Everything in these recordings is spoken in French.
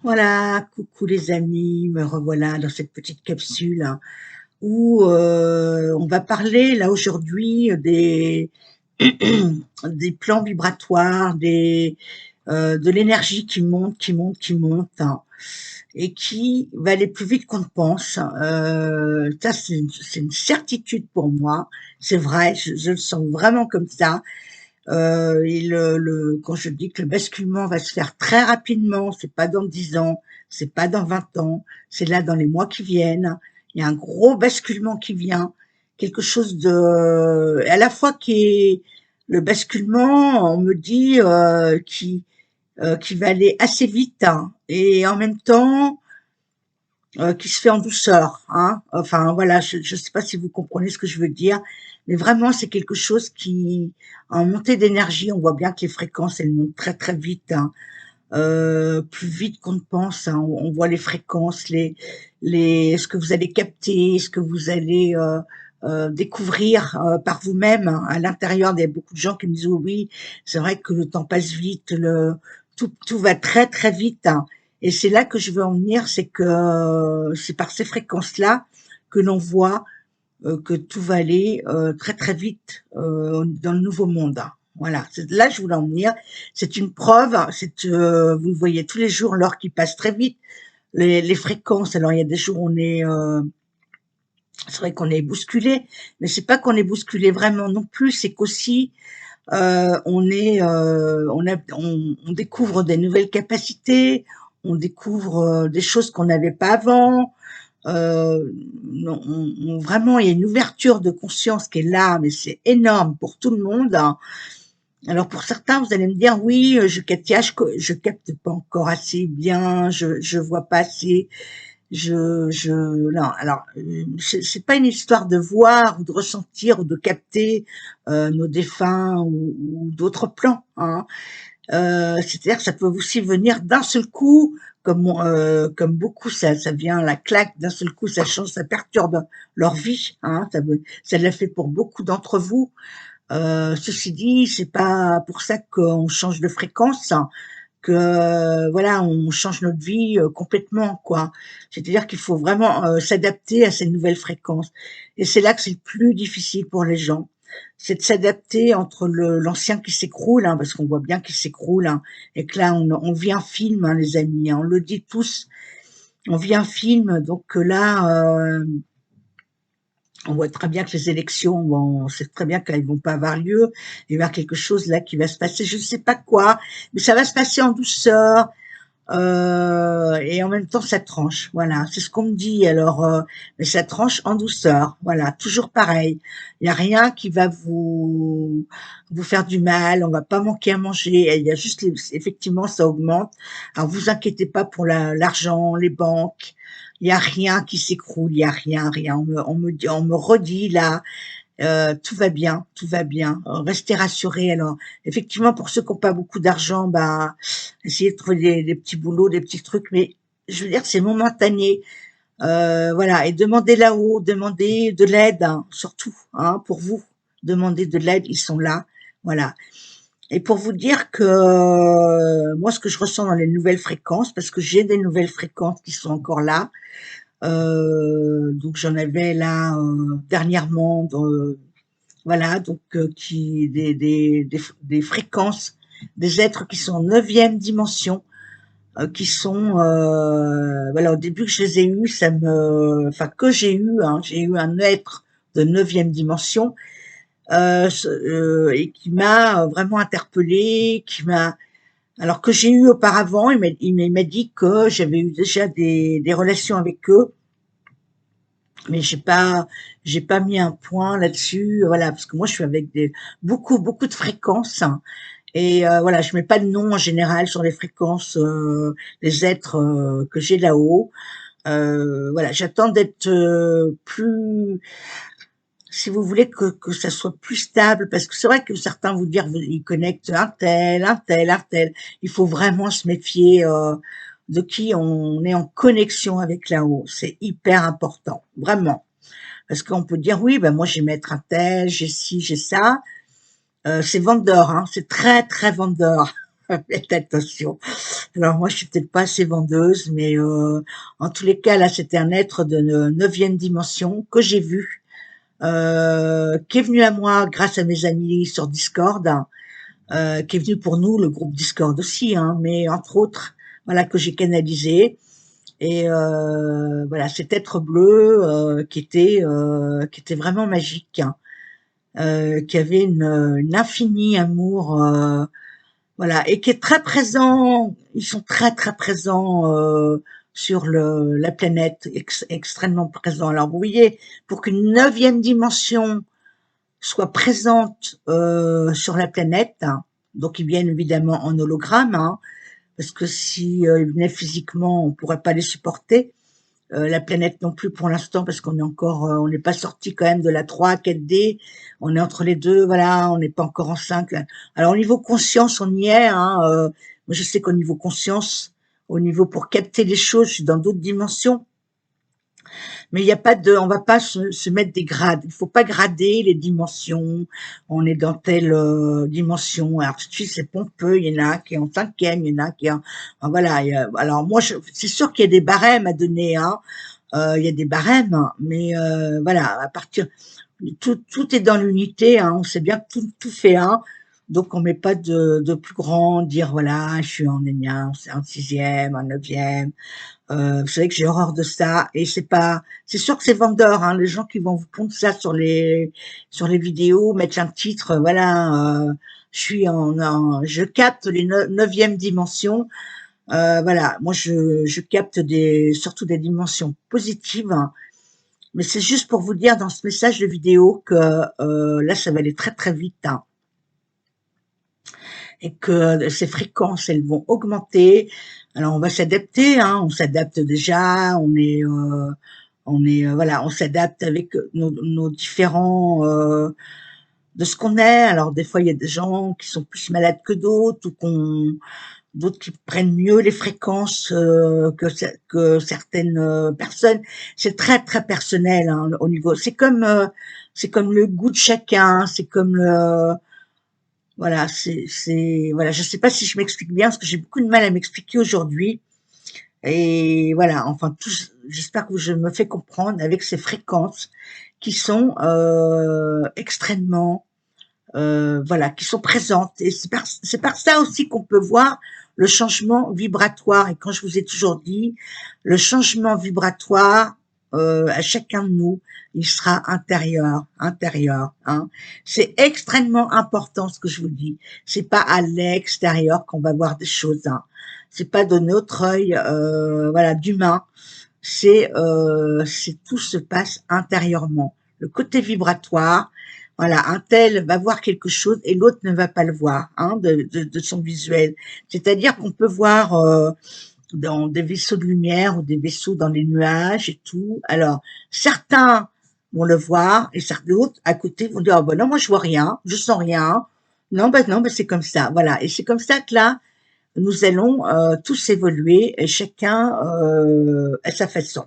Voilà, coucou les amis, me revoilà dans cette petite capsule hein, où on va parler là aujourd'hui des plans vibratoires, de l'énergie qui monte, qui monte, qui monte hein, et qui va aller plus vite qu'on ne pense. Ça, c'est une certitude pour moi. C'est vrai, je le sens vraiment comme ça. Quand je dis que le basculement va se faire très rapidement, c'est pas dans 10 ans, c'est pas dans 20 ans, c'est là dans les mois qui viennent. Il y a un gros basculement qui vient, quelque chose de, à la fois qui est le basculement, on me dit, qui va aller assez vite, hein, et en même temps, qui se fait en douceur, hein. Enfin voilà, je sais pas si vous comprenez ce que je veux dire, mais vraiment c'est quelque chose qui, en montée d'énergie, on voit bien que les fréquences elles montent très très vite, hein, plus vite qu'on ne pense. Hein. On voit les fréquences, ce que vous allez capter, ce que vous allez découvrir par vous-même. Hein. À l'intérieur, il y a beaucoup de gens qui me disent oui, oui, c'est vrai que le temps passe vite, tout va très très vite. Hein. Et c'est là que je veux en venir, c'est que c'est par ces fréquences-là que l'on voit que tout va aller très très vite dans le nouveau monde. Hein. Voilà, là je voulais en venir. C'est une preuve. Vous le voyez tous les jours, l'heure qui passe très vite. Les fréquences. Alors il y a des jours où c'est vrai qu'on est bousculé, mais c'est pas qu'on est bousculé vraiment non plus. C'est qu'aussi on découvre des nouvelles capacités, on découvre des choses qu'on n'avait pas avant. Vraiment, il y a une ouverture de conscience qui est là, mais c'est énorme pour tout le monde. Hein. Alors pour certains, vous allez me dire, oui, je capte pas encore assez bien, je vois pas assez, non. Alors, c'est pas une histoire de voir ou de ressentir ou de capter nos défunts ou d'autres plans. Hein. C'est-à-dire que ça peut aussi venir d'un seul coup, comme beaucoup, ça vient à la claque, d'un seul coup, ça change, ça perturbe leur vie. Hein, ça l'a fait pour beaucoup d'entre vous. Ceci dit, c'est pas pour ça qu'on change de fréquence, hein, que voilà, on change notre vie complètement, quoi. C'est-à-dire qu'il faut vraiment s'adapter à ces nouvelles fréquences. Et c'est là que c'est le plus difficile pour les gens, c'est de s'adapter entre l'ancien qui s'écroule, hein, parce qu'on voit bien qu'il s'écroule, hein, et que là on vit un film, hein, les amis, hein, on le dit tous, on vit un film, donc là. On voit très bien que les élections, bon, on sait très bien qu'elles vont pas avoir lieu. Il va y avoir quelque chose là qui va se passer, je ne sais pas quoi, mais ça va se passer en douceur. Et en même temps, ça tranche. Voilà, c'est ce qu'on me dit. Alors, mais ça tranche en douceur. Voilà, toujours pareil. Il y a rien qui va vous faire du mal. On va pas manquer à manger. Il y a juste, effectivement, ça augmente. Alors, vous inquiétez pas pour l'argent, les banques. Il y a rien qui s'écroule. Il y a rien, rien. On me redit là. Tout va bien, tout va bien. Restez rassurés. Alors, effectivement, pour ceux qui n'ont pas beaucoup d'argent, bah, essayez de trouver des petits boulots, des petits trucs, mais je veux dire, c'est momentané. Voilà, et demandez là-haut, demandez de l'aide, hein, surtout, hein, pour vous. Demandez de l'aide, ils sont là. Voilà. Et pour vous dire que moi, ce que je ressens dans les nouvelles fréquences, parce que j'ai des nouvelles fréquences qui sont encore là, donc j'en avais là dernièrement voilà, donc qui des fréquences, des êtres qui sont en neuvième dimension, qui sont voilà, au début que je les ai eus, enfin que j'ai eu un être de neuvième dimension et qui m'a vraiment interpellée, qui m'a alors que j'ai eu auparavant, il m'a dit que j'avais eu déjà des relations avec eux, mais j'ai pas mis un point là-dessus, voilà, parce que moi je suis avec beaucoup de fréquences. Hein, et voilà, je mets pas de nom en général sur les fréquences des êtres que j'ai là-haut. Voilà, j'attends d'être plus, si vous voulez que ça soit plus stable, parce que c'est vrai que certains vous dire ils connectent un tel, un tel, un tel. Il faut vraiment se méfier de qui on est en connexion avec là-haut. C'est hyper important, vraiment. Parce qu'on peut dire oui, ben moi je vais mettre un tel, j'ai ci, j'ai ça. C'est vendeur, hein, c'est très très vendeur. Faites attention. Alors moi, je suis peut-être pas assez vendeuse, mais en tous les cas, là, c'était un être de neuvième dimension que j'ai vu, qui est venu à moi grâce à mes amis sur Discord, qui est venu pour nous, le groupe Discord aussi, hein, mais entre autres, voilà, que j'ai canalisé. Et voilà, cet être bleu qui était vraiment magique, hein, qui avait une infinie amour, voilà, et qui est très présent. Ils sont très très présents sur la planète, extrêmement présents. Alors vous voyez, pour qu'une neuvième dimension soit présente sur la planète, hein, donc ils viennent évidemment en hologramme, hein, parce que si ils venaient physiquement, on pourrait pas les supporter. La planète non plus pour l'instant parce qu'on est encore, on n'est pas sorti quand même de la 3, 4D. On est entre les deux, voilà, on n'est pas encore en 5. Alors au niveau conscience, on y est. Hein, moi, je sais qu'au niveau conscience, au niveau pour capter les choses, je suis dans d'autres dimensions. Mais il n'y a pas de, on va pas se mettre des grades. Il faut pas grader les dimensions. On est dans telle dimension. Alors tout de suite c'est pompeux. Il y en a qui est en 5e, il y en a qui est voilà. Alors moi, c'est sûr qu'il y a des barèmes à donner. Hein. Il y a des barèmes, mais voilà. À partir, tout est dans l'unité. Hein. On sait bien que tout fait un. Donc on met pas de plus grand, dire voilà, je suis en énième, c'est en 6e, en 9e. Vous savez que j'ai horreur de ça et c'est sûr que c'est vendeur, hein, les gens qui vont vous pondre ça sur les vidéos, mettre un titre, voilà, je capte les neuvième dimensions, voilà, moi je capte surtout des dimensions positives, hein, mais c'est juste pour vous dire dans ce message de vidéo que là ça va aller très très vite, hein, et que ces fréquences elles vont augmenter. Alors on va s'adapter, hein, on s'adapte déjà, voilà, on s'adapte avec nos différents de ce qu'on est. Alors des fois il y a des gens qui sont plus malades que d'autres ou d'autres qui prennent mieux les fréquences que certaines personnes. C'est très très personnel, hein, au niveau. C'est comme le goût de chacun. C'est comme le voilà, voilà. Je sais pas si je m'explique bien parce que j'ai beaucoup de mal à m'expliquer aujourd'hui. Et voilà, enfin, j'espère que je me fais comprendre avec ces fréquences qui sont extrêmement, voilà, qui sont présentes. Et c'est par ça aussi qu'on peut voir le changement vibratoire. Et quand je vous ai toujours dit, le changement vibratoire à chacun de nous, il sera intérieur, intérieur. Hein. C'est extrêmement important ce que je vous dis. C'est pas à l'extérieur qu'on va voir des choses. Hein. C'est pas de notre œil, voilà, d'humain. C'est tout se passe intérieurement. Le côté vibratoire, voilà, un tel va voir quelque chose et l'autre ne va pas le voir, hein, de son visuel. C'est-à-dire qu'on peut voir dans des vaisseaux de lumière ou des vaisseaux dans les nuages et tout. Alors, certains vont le voir et certains autres à côté vont dire, oh ben non, moi je vois rien, je sens rien. Non, ben c'est comme ça, voilà. Et c'est comme ça que là, nous allons tous évoluer et chacun à sa façon.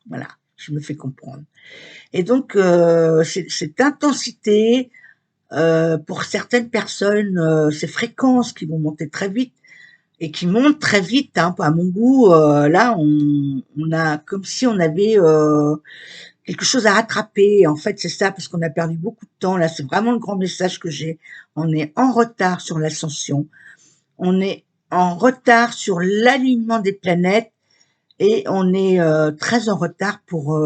Voilà, je me fais comprendre. Et donc, cette intensité, pour certaines personnes, ces fréquences qui vont monter très vite et qui montent très vite, hein, à mon goût, là, on a comme si on avait quelque chose à rattraper. En fait, c'est ça, parce qu'on a perdu beaucoup de temps. Là, c'est vraiment le grand message que j'ai. On est en retard sur l'ascension. On est en retard sur l'alignement des planètes et on est très en retard pour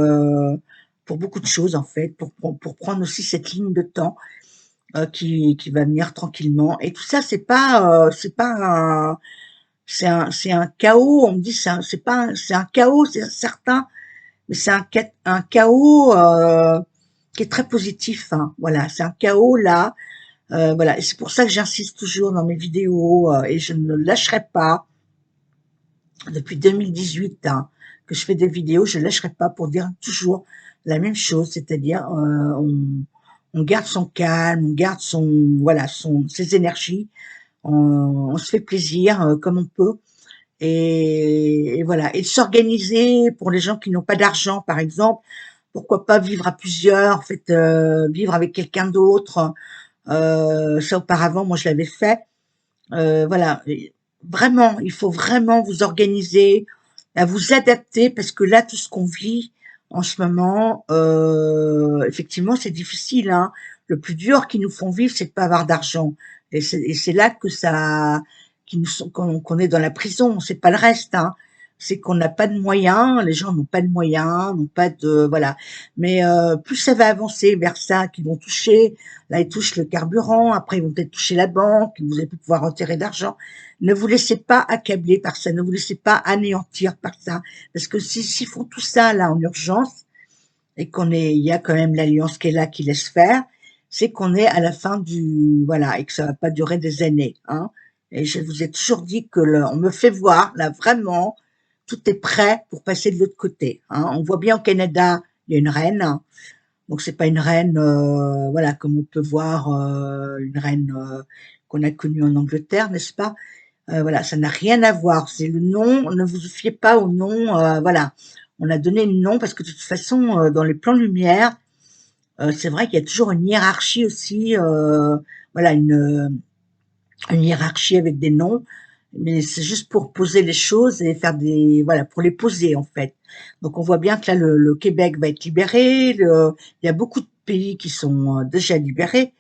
beaucoup de choses en fait, pour prendre aussi cette ligne de temps qui va venir tranquillement. Et tout ça, c'est pas c'est un chaos. On me dit c'est pas c'est un chaos, c'est certain, mais c'est un chaos qui est très positif. Hein. Voilà, c'est un chaos là. Voilà, et c'est pour ça que j'insiste toujours dans mes vidéos et je ne lâcherai pas depuis 2018 hein, que je fais des vidéos, je ne lâcherai pas pour dire toujours la même chose, c'est-à-dire on garde son calme, on garde ses énergies, on se fait plaisir comme on peut et voilà et de s'organiser pour les gens qui n'ont pas d'argent par exemple, pourquoi pas vivre à plusieurs, en fait vivre avec quelqu'un d'autre, ça auparavant moi je l'avais fait. Voilà, et vraiment, il faut vraiment vous organiser, à vous adapter parce que là, tout ce qu'on vit en ce moment, effectivement, c'est difficile, hein. Le plus dur qu'ils nous font vivre, c'est de pas avoir d'argent et c'est là que ça qu'ils nous sont qu'on est dans la prison, c'est pas le reste, hein. C'est qu'on n'a pas de moyens, les gens n'ont pas de moyens, n'ont pas de voilà. Mais plus ça va avancer vers ça, qu'ils vont toucher là, ils touchent le carburant, après ils vont peut-être toucher la banque, vous allez plus pouvoir retirer d'argent. Ne vous laissez pas accabler par ça, ne vous laissez pas anéantir par ça. Parce que s'ils font tout ça là en urgence, et il y a quand même l'alliance qui est là, qui laisse faire, c'est qu'on est à la fin voilà, et que ça va pas durer des années, hein. Et je vous ai toujours dit que on me fait voir, là, vraiment, tout est prêt pour passer de l'autre côté, hein. On voit bien au Canada, il y a une reine, hein. Donc c'est pas une reine, voilà, comme on peut voir une reine qu'on a connue en Angleterre, n'est-ce pas? Voilà, ça n'a rien à voir. C'est le nom. Ne vous fiez pas au nom. Voilà, on a donné le nom parce que de toute façon, dans les plans lumière, c'est vrai qu'il y a toujours une hiérarchie aussi. Voilà, une hiérarchie avec des noms, mais c'est juste pour poser les choses et faire des voilà pour les poser en fait. Donc on voit bien que là le Québec va être libéré. Il y a beaucoup de pays qui sont déjà libérés.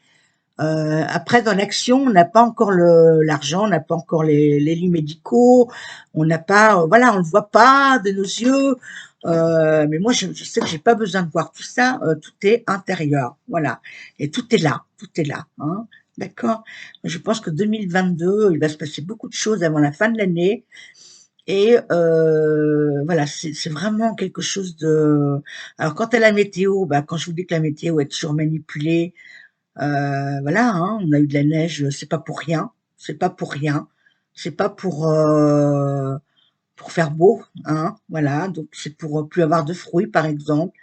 Après, dans l'action, on n'a pas encore l'argent, on n'a pas encore les lits médicaux, on n'a pas, voilà, on le voit pas de nos yeux. Mais moi, je sais que j'ai pas besoin de voir tout ça. Tout est intérieur, voilà, et tout est là, hein. D'accord. Je pense que 2022, il va se passer beaucoup de choses avant la fin de l'année. Et voilà, c'est vraiment quelque chose de. Alors, quant à la météo, bah, quand je vous dis que la météo est toujours manipulée, voilà, hein, on a eu de la neige, c'est pas pour rien, c'est pas pour rien, c'est pas pour faire beau, hein, voilà, donc c'est pour plus avoir de fruits, par exemple,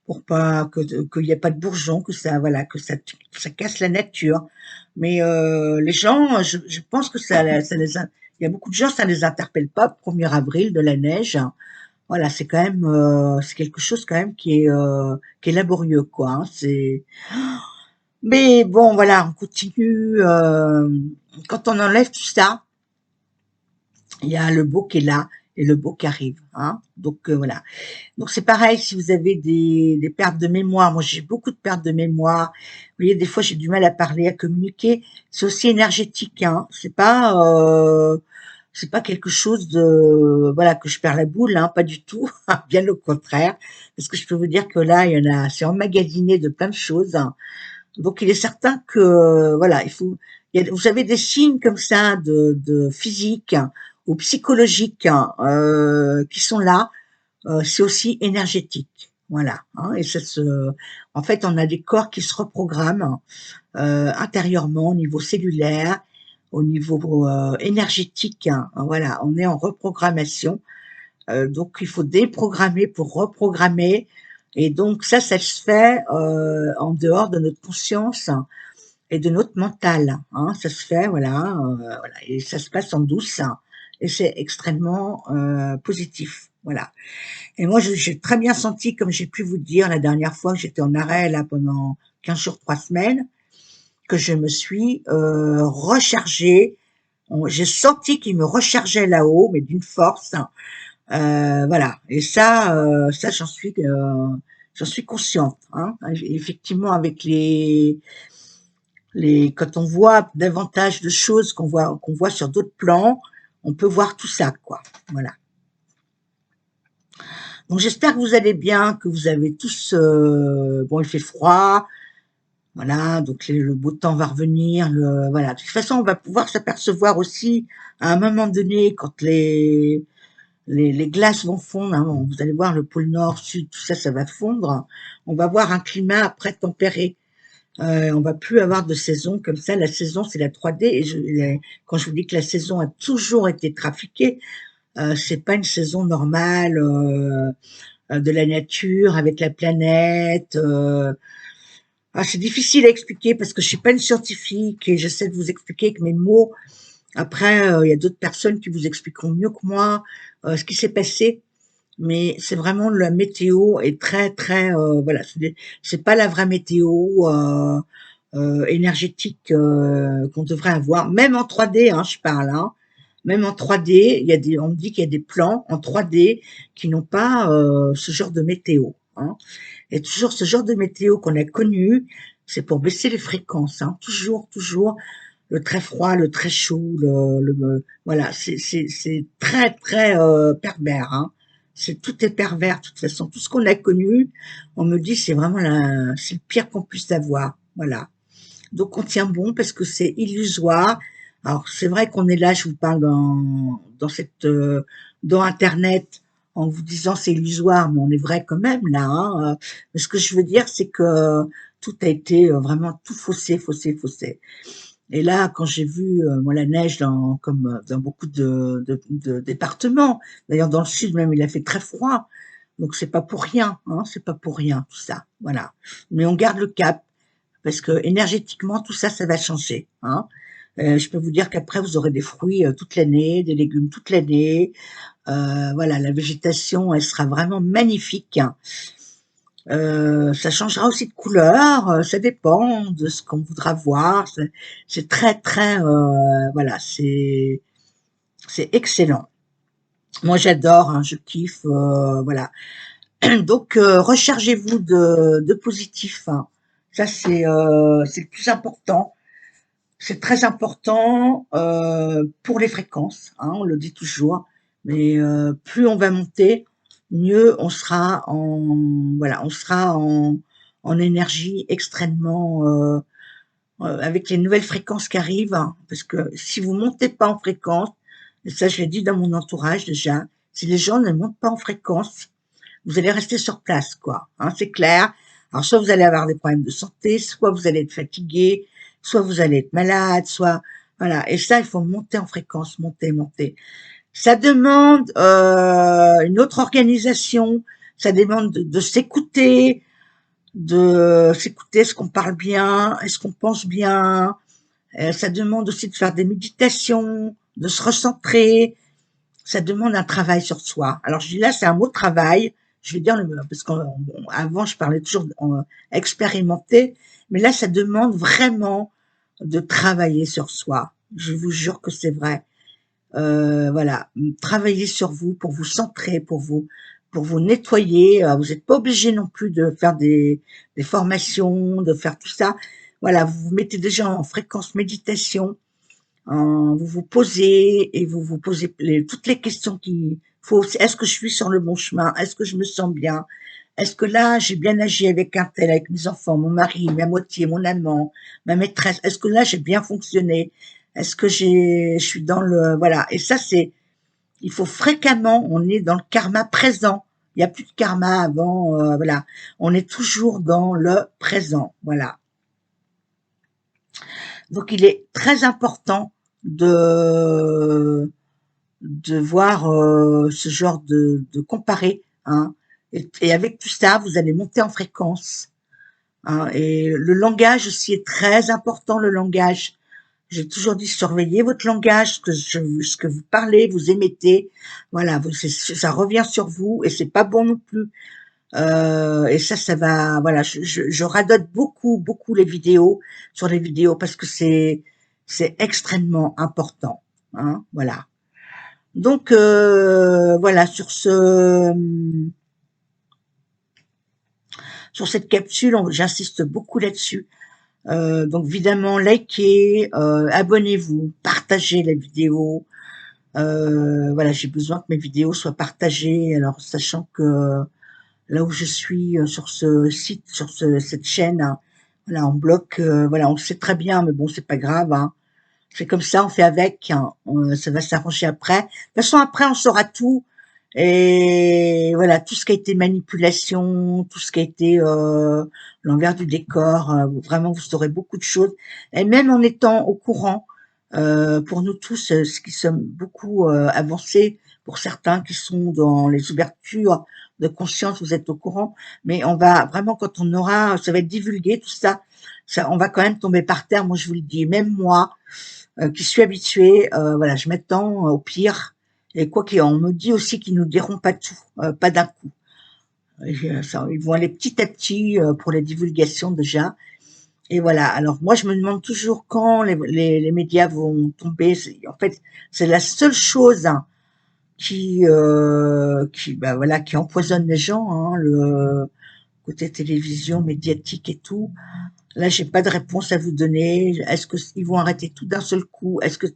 pour pas qu'il y ait pas de bourgeons, que ça, voilà, ça casse la nature. Mais les gens, je pense que il y a beaucoup de gens, ça les interpelle pas, 1er avril de la neige. Voilà, c'est quand même, c'est quelque chose quand même qui est laborieux, quoi, hein, c'est mais bon, voilà, on continue. Quand on enlève tout ça, il y a le beau qui est là et le beau qui arrive, hein. Donc voilà. Donc c'est pareil si vous avez des pertes de mémoire. Moi, j'ai beaucoup de pertes de mémoire. Vous voyez, des fois, j'ai du mal à parler, à communiquer. C'est aussi énergétique, hein. C'est pas quelque chose de voilà que je perds la boule, hein, pas du tout. Bien au contraire, parce que je peux vous dire que là, il y en a, c'est emmagasiné de plein de choses, hein. Donc il est certain que voilà, vous avez des signes comme ça de physique ou psychologique qui sont là. C'est aussi énergétique, voilà, hein, et en fait, on a des corps qui se reprogramment intérieurement au niveau cellulaire, au niveau énergétique, hein, voilà, on est en reprogrammation. Donc il faut déprogrammer pour reprogrammer. Et donc ça se fait en dehors de notre conscience et de notre mental, hein. Ça se fait, voilà, voilà, et ça se passe en douce, hein, et c'est extrêmement positif, voilà. Et moi, j'ai très bien senti, comme j'ai pu vous dire la dernière fois que j'étais en arrêt là pendant 15 jours, 3 semaines, que je me suis rechargée. J'ai senti qu'il me rechargeait là-haut, mais d'une force, hein. Voilà. Et ça, j'en suis consciente, hein. Effectivement, avec quand on voit davantage de choses qu'on voit sur d'autres plans, on peut voir tout ça, quoi. Voilà. Donc j'espère que vous allez bien, que vous avez tous. Bon, il fait froid, voilà. Donc le beau temps va revenir. Voilà. De toute façon, on va pouvoir s'apercevoir aussi à un moment donné quand les glaces vont fondre, hein. Bon, vous allez voir le pôle Nord, Sud, tout ça, ça va fondre. On va avoir un climat après tempéré. On va plus avoir de saison comme ça. La saison, c'est la 3D. Et quand je vous dis que la saison a toujours été trafiquée, c'est pas une saison normale de la nature avec la planète. C'est difficile à expliquer parce que je suis pas une scientifique et j'essaie de vous expliquer avec mes mots. Après, il y a d'autres personnes qui vous expliqueront mieux que moi ce qui s'est passé. Mais c'est vraiment la météo est très très voilà, c'est pas la vraie météo. énergétique qu'on devrait avoir, même en 3D, hein, je parle, hein. Même en 3D, on me dit qu'il y a des plans en 3D qui n'ont pas ce genre de météo, hein. Et toujours ce genre de météo qu'on a connu, c'est pour baisser les fréquences, hein. Toujours, toujours le très froid, le très chaud, voilà, c'est très, très pervers, hein. Tout est pervers, de toute façon. Tout ce qu'on a connu, on me dit, c'est le pire qu'on puisse avoir. Voilà. Donc on tient bon parce que c'est illusoire. Alors c'est vrai qu'on est là, je vous parle dans Internet en vous disant c'est illusoire, mais on est vrai quand même là, hein. Mais ce que je veux dire, c'est que tout a été vraiment tout faussé, faussé, faussé. Et là, quand j'ai vu moi la neige dans beaucoup de départements, d'ailleurs dans le sud même, il a fait très froid. Donc c'est pas pour rien, hein, c'est pas pour rien tout ça. Voilà. Mais on garde le cap parce que énergétiquement tout ça, ça va changer, hein. Je peux vous dire qu'après vous aurez des fruits toute l'année, des légumes toute l'année. Voilà, la végétation, elle sera vraiment magnifique, hein. Ça changera aussi de couleur, ça dépend de ce qu'on voudra voir. C'est très très voilà, c'est excellent. Moi j'adore, hein, je kiffe, voilà. Donc rechargez-vous de positif, hein. Ça c'est le plus important. C'est très important pour les fréquences, hein, on le dit toujours. Mais plus on va monter, mieux on sera voilà, on sera en énergie extrêmement avec les nouvelles fréquences qui arrivent, hein. Parce que si vous montez pas en fréquence, et ça je l'ai dit dans mon entourage déjà, si les gens ne montent pas en fréquence, vous allez rester sur place, quoi, hein, c'est clair. Alors, soit vous allez avoir des problèmes de santé, soit vous allez être fatigué, soit vous allez être malade, soit, voilà. Et ça, il faut monter en fréquence, monter, monter. Ça demande une autre organisation, ça demande de s'écouter, est-ce qu'on parle bien, est-ce qu'on pense bien, ça demande aussi de faire des méditations, de se recentrer, ça demande un travail sur soi. Alors je dis là, c'est un mot travail. Je vais dire parce qu'avant je parlais toujours expérimenter, mais là ça demande vraiment de travailler sur soi. Je vous jure que c'est vrai. Voilà, travailler sur vous pour vous centrer, pour vous nettoyer. Vous n'êtes pas obligé non plus de faire des formations, de faire tout ça. Voilà, vous vous mettez déjà en fréquence méditation, vous vous posez et vous vous posez toutes les questions qu'il faut. Est-ce que je suis sur le bon chemin? Est-ce que je me sens bien? Est-ce que là, j'ai bien agi avec un tel, avec mes enfants, mon mari, ma moitié, mon amant, ma maîtresse? Est-ce que là, j'ai bien fonctionné? Est-ce que je suis dans le, voilà. Et ça, il faut fréquemment, on est dans le karma présent. Il n'y a plus de karma avant, voilà. On est toujours dans le présent, voilà. Donc, il est très important de voir ce genre de comparer, hein. Et avec tout ça, vous allez monter en fréquence, hein. Et le langage aussi est très important, le langage. J'ai toujours dit surveillez votre langage, ce que vous parlez, vous émettez. Voilà, ça revient sur vous et c'est pas bon non plus. Et ça va, voilà, je radote beaucoup, beaucoup sur les vidéos parce que c'est extrêmement important, hein, voilà. Donc voilà, sur cette capsule, j'insiste beaucoup là-dessus. Donc évidemment, likez, abonnez-vous, partagez la vidéo. Voilà, j'ai besoin que mes vidéos soient partagées. Alors, sachant que là où je suis sur ce site, cette chaîne, hein, voilà, on bloque, voilà, on le sait très bien, mais bon, c'est pas grave, hein. C'est comme ça, on fait avec, hein, ça va s'arranger après. De toute façon, après, on saura tout. Et voilà, tout ce qui a été manipulation, tout ce qui a été l'envers du décor, vraiment, vous saurez beaucoup de choses. Et même en étant au courant, pour nous tous, ce qui sommes beaucoup avancés, pour certains qui sont dans les ouvertures de conscience, vous êtes au courant. Mais on va vraiment, quand on aura, ça va être divulgué, tout ça, on va quand même tomber par terre. Moi, je vous le dis, même moi, qui suis habituée, voilà, je m'attends au pire. Et quoi qu'on me dit aussi qu'ils nous diront pas tout, pas d'un coup. Ils vont aller petit à petit pour les divulgations déjà. Et voilà. Alors moi, je me demande toujours quand les médias vont tomber. En fait, c'est la seule chose, hein, bah voilà, qui empoisonne les gens, hein, le côté télévision, médiatique et tout. Là, j'ai pas de réponse à vous donner. Est-ce que ils vont arrêter tout d'un seul coup? Est-ce que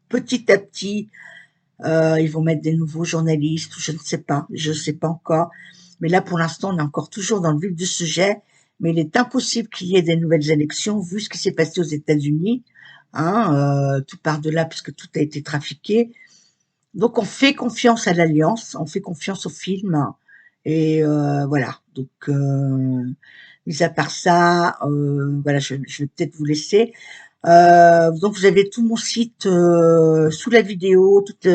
petit à petit, ils vont mettre des nouveaux journalistes? Je ne sais pas. Je ne sais pas encore. Mais là, pour l'instant, on est encore toujours dans le vif du sujet. Mais il est impossible qu'il y ait des nouvelles élections, vu ce qui s'est passé aux États-Unis. Hein, tout part de là, puisque tout a été trafiqué. Donc, on fait confiance à l'Alliance, on fait confiance au film. Et voilà. Donc, mis à part ça, voilà, je vais peut-être vous laisser. Donc vous avez tout mon site sous la vidéo, toutes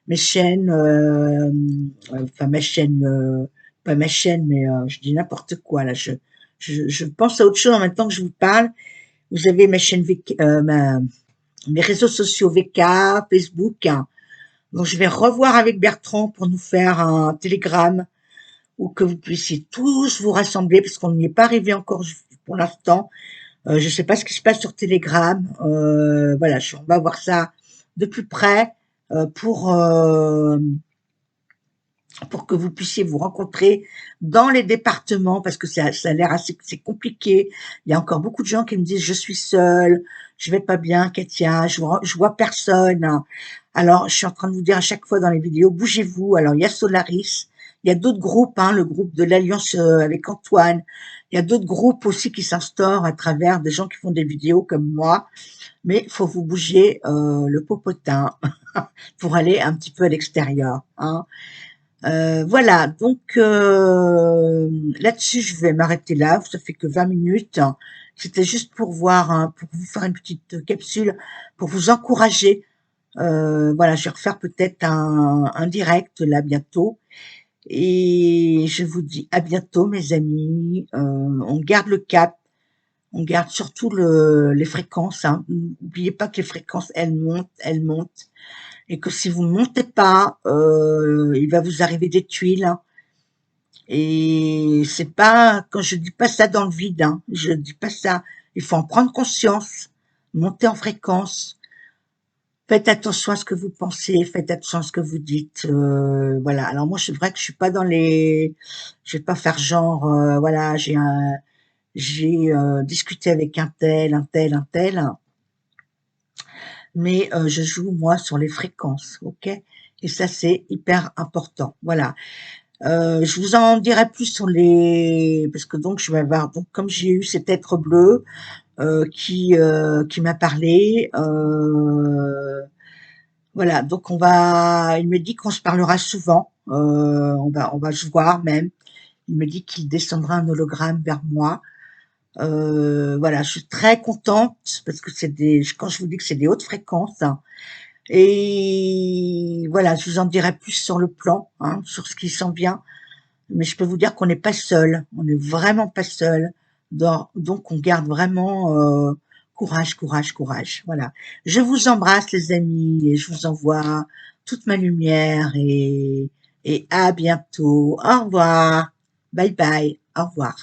mes chaînes, enfin ma chaîne, pas ma chaîne, mais je dis n'importe quoi là. Je pense à autre chose en même temps que je vous parle. Vous avez ma chaîne mes réseaux sociaux VK, Facebook, hein. Donc je vais revoir avec Bertrand pour nous faire un télégramme où que vous puissiez tous vous rassembler parce qu'on n'y est pas arrivé encore pour l'instant. Je ne sais pas ce qui se passe sur Telegram. Voilà, on va voir ça de plus près euh, pour euh, pour que vous puissiez vous rencontrer dans les départements parce que ça a l'air assez c'est compliqué. Il y a encore beaucoup de gens qui me disent je suis seule, je vais pas bien, Katia, je vois personne. Alors je suis en train de vous dire à chaque fois dans les vidéos bougez-vous. Alors il y a Solaris, il y a d'autres groupes, hein, le groupe de l'Alliance avec Antoine. Il y a d'autres groupes aussi qui s'instaurent à travers des gens qui font des vidéos comme moi, mais il faut vous bouger le popotin pour aller un petit peu à l'extérieur. Hein. Voilà, donc là-dessus, je vais m'arrêter là. Ça fait que 20 minutes. C'était juste pour voir, hein, pour vous faire une petite capsule, pour vous encourager. Voilà, je vais refaire peut-être un direct là bientôt. Et je vous dis à bientôt, mes amis. On garde le cap. On garde surtout les fréquences. Hein. N'oubliez pas que les fréquences, elles montent. Et que si vous ne montez pas, il va vous arriver des tuiles. Hein. Et c'est pas, quand je dis pas ça dans le vide, hein, je dis pas ça. Il faut en prendre conscience, monter en fréquence. Faites attention à ce que vous pensez, faites attention à ce que vous dites. Voilà. Alors moi, c'est vrai que je suis pas dans les, je vais pas faire genre, voilà, j'ai discuté avec un tel, un tel, un tel, mais je joue moi sur les fréquences, ok? Et ça, c'est hyper important. Voilà. Je vous en dirai plus sur les, parce que donc je vais avoir, donc comme j'ai eu cet être bleu qui m'a parlé, voilà. Donc il me dit qu'on se parlera souvent. On va se voir même. Il me dit qu'il descendra un hologramme vers moi. Voilà, je suis très contente parce que quand je vous dis que c'est des hautes fréquences, hein, et voilà, je vous en dirai plus sur le plan, hein, sur ce qui s'en vient. Mais je peux vous dire qu'on n'est pas seul, on n'est vraiment pas seul. Donc on garde vraiment courage, courage, courage. Voilà. Je vous embrasse les amis et je vous envoie toute ma lumière et à bientôt. Au revoir. Bye bye. Au revoir.